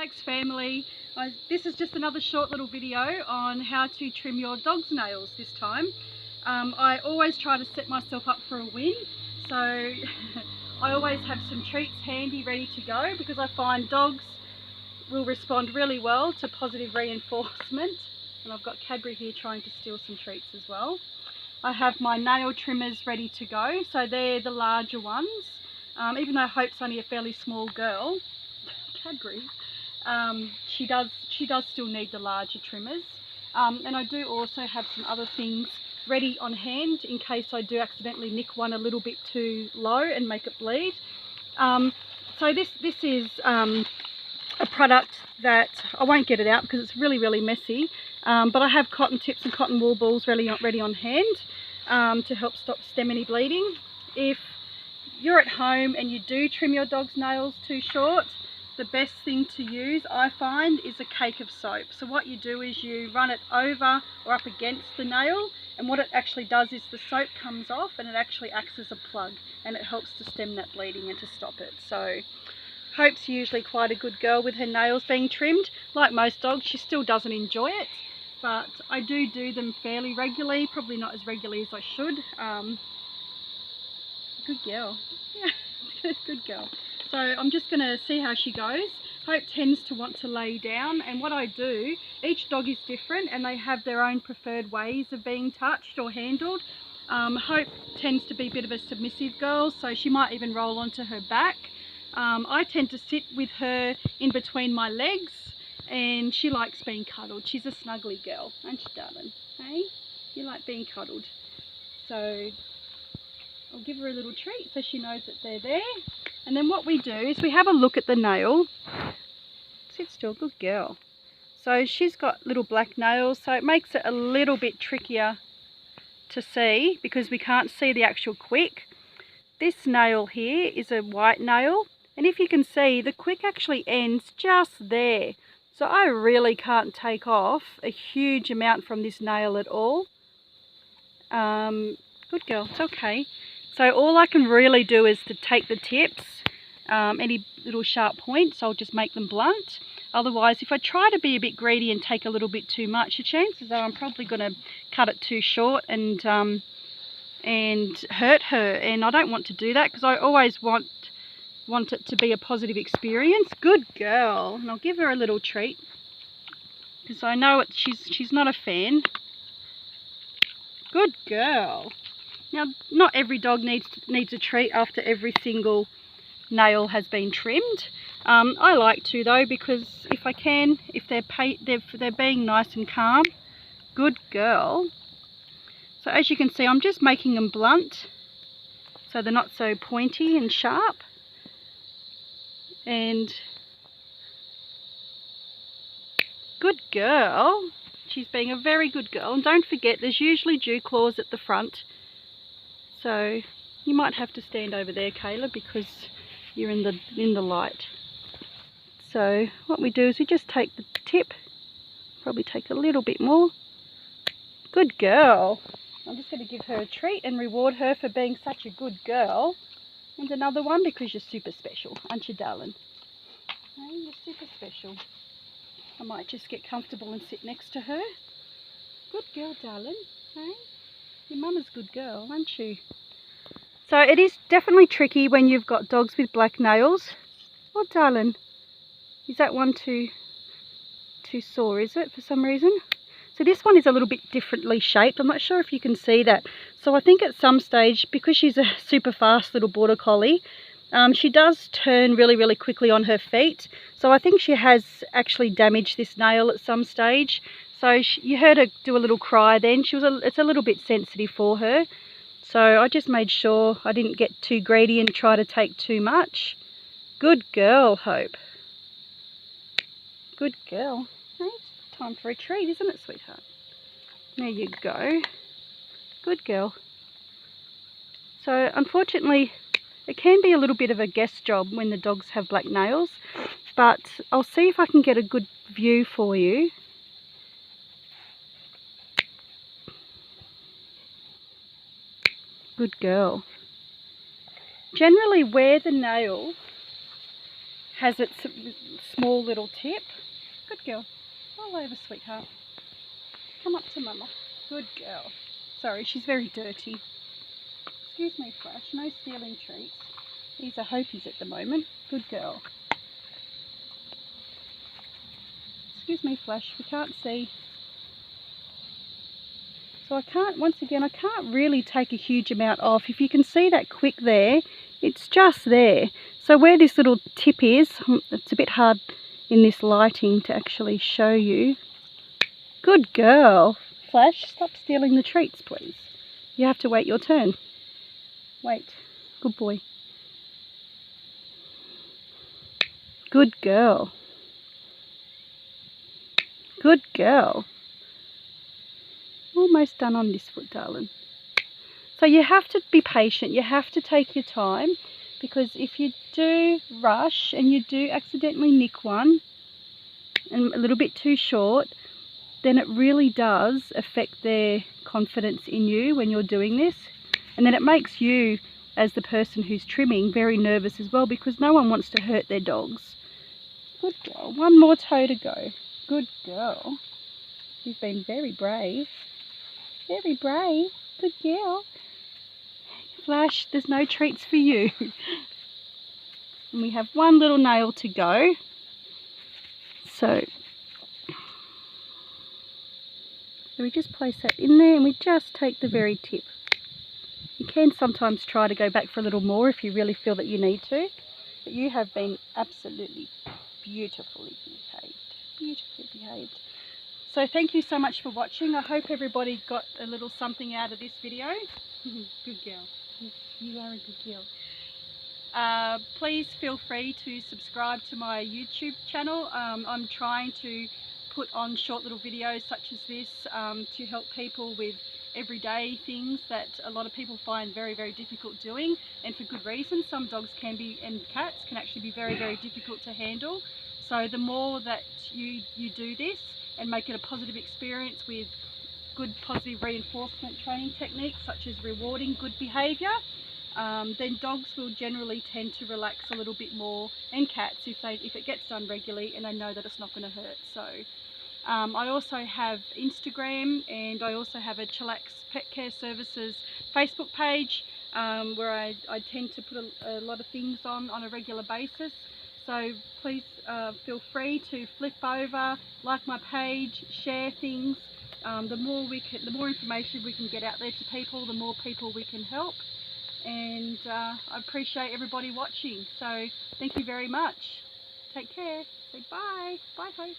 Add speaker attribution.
Speaker 1: Alex family. This is just another short little video on how to trim your dog's nails this time. I always try to set myself up for a win, so I always have some treats handy ready to go because I find dogs will respond really well to positive reinforcement. And I've got Cadbury here trying to steal some treats as well. I have my nail trimmers ready to go, so they're the larger ones. Even though Hope's only a fairly small girl, Cadbury, she does still need the larger trimmers. And I do also have some other things ready on hand in case I do accidentally nick one a little bit too low and make it bleed. So this is a product that I won't get it out because it's really messy, but I have cotton tips and cotton wool balls ready on hand to help stem any bleeding. If you're at home and you do trim your dog's nails too short, the best thing to use, I find, is a cake of soap. So what you do is you run it over or up against the nail, and what it actually does is the soap comes off and it actually acts as a plug, and it helps to stem that bleeding and to stop it. So Hope's usually quite a good girl with her nails being trimmed. Like most dogs, she still doesn't enjoy it, but I do them fairly regularly, probably not as regularly as I should. Good girl. Yeah, good girl. So I'm just going to see how she goes. Hope tends to want to lay down, and what I do, each dog is different and they have their own preferred ways of being touched or handled. Hope tends to be a bit of a submissive girl, so she might even roll onto her back. I tend to sit with her in between my legs, and she likes being cuddled. She's a snuggly girl, aren't you, darling? Hey? You like being cuddled. So I'll give her a little treat so she knows that they're there. And then what we do is we have a look at the nail. Sit still, good girl. So she's got little black nails, so it makes it a little bit trickier to see because we can't see the actual quick. This nail here is a white nail, and if you can see, the quick actually ends just there. So I really can't take off a huge amount from this nail at all. Good girl, it's okay. So all I can really do is to take the tips, any little sharp points, I'll just make them blunt. Otherwise, if I try to be a bit greedy and take a little bit too much, the chances are I'm probably going to cut it too short and hurt her. And I don't want to do that because I always want it to be a positive experience. Good girl. And I'll give her a little treat because I know she's not a fan. Good girl. Now, not every dog needs a treat after every single nail has been trimmed. I like to though, because if I can, if they're being nice and calm. Good girl. So as you can see, I'm just making them blunt so they're not so pointy and sharp. And good girl. She's being a very good girl. And don't forget, there's usually dew claws at the front. So you might have to stand over there, Kayla, because you're in the light. So what we do is we just take the tip, probably take a little bit more. Good girl. I'm just going to give her a treat and reward her for being such a good girl. And another one because you're super special, aren't you, darling? Hey, you're super special. I might just get comfortable and sit next to her. Good girl, darling. Hey? Your mama's a good girl, aren't you? So it is definitely tricky when you've got dogs with black nails. Oh, darling. Is that one too sore, is it, for some reason? So this one is a little bit differently shaped. I'm not sure if you can see that. So I think at some stage, because she's a super fast little border collie, she does turn really quickly on her feet. So I think she has actually damaged this nail at some stage. So you heard her do a little cry then. It's a little bit sensitive for her. So I just made sure I didn't get too greedy and try to take too much. Good girl, Hope. Good girl. Hey, it's time for a treat, isn't it, sweetheart? There you go. Good girl. So unfortunately, it can be a little bit of a guess job when the dogs have black nails, but I'll see if I can get a good view for you. Good girl. Generally, where the nail has its small little tip. Good girl. All over, sweetheart. Come up to Mama. Good girl. Sorry, she's very dirty. Excuse me, Flash. No stealing treats. These are Hopies at the moment. Good girl. Excuse me, Flash. We can't see. So I can't, once again, I can't really take a huge amount off. If you can see that quick there, it's just there. So where this little tip is, it's a bit hard in this lighting to actually show you. Good girl. Flash, stop stealing the treats, please. You have to wait your turn. Wait. Good boy. Good girl. Good girl. Almost done on this foot, darling. So you have to be patient. You have to take your time, because if you do rush and you do accidentally nick one and a little bit too short, then it really does affect their confidence in you when you're doing this. And then it makes you, as the person who's trimming, very nervous as well, because no one wants to hurt their dogs. Good girl. One more toe to go. Good girl. You've been very brave. Very brave. Good girl. Flash, there's no treats for you. And we have one little nail to go. So we just place that in there and we just take the very tip. You can sometimes try to go back for a little more if you really feel that you need to. But you have been absolutely beautifully behaved. Beautifully behaved. So thank you so much for watching. I hope everybody got a little something out of this video. Good girl. You are a good girl. Please feel free to subscribe to my YouTube channel. I'm trying to put on short little videos such as this to help people with everyday things that a lot of people find very, very difficult doing, and for good reason. Some dogs can be, and cats can actually be very, very difficult to handle. So the more that you do this and make it a positive experience with good positive reinforcement training techniques such as rewarding good behaviour, then dogs will generally tend to relax a little bit more, and cats if it gets done regularly and they know that it's not going to hurt. So I also have Instagram, and I also have a Chillax Pet Care Services Facebook page where I tend to put a lot of things on a regular basis. So please feel free to flip over, like my page, share things. The more information we can get out there to people, the more people we can help. And I appreciate everybody watching. So thank you very much. Take care. Say bye. Bye, Hope.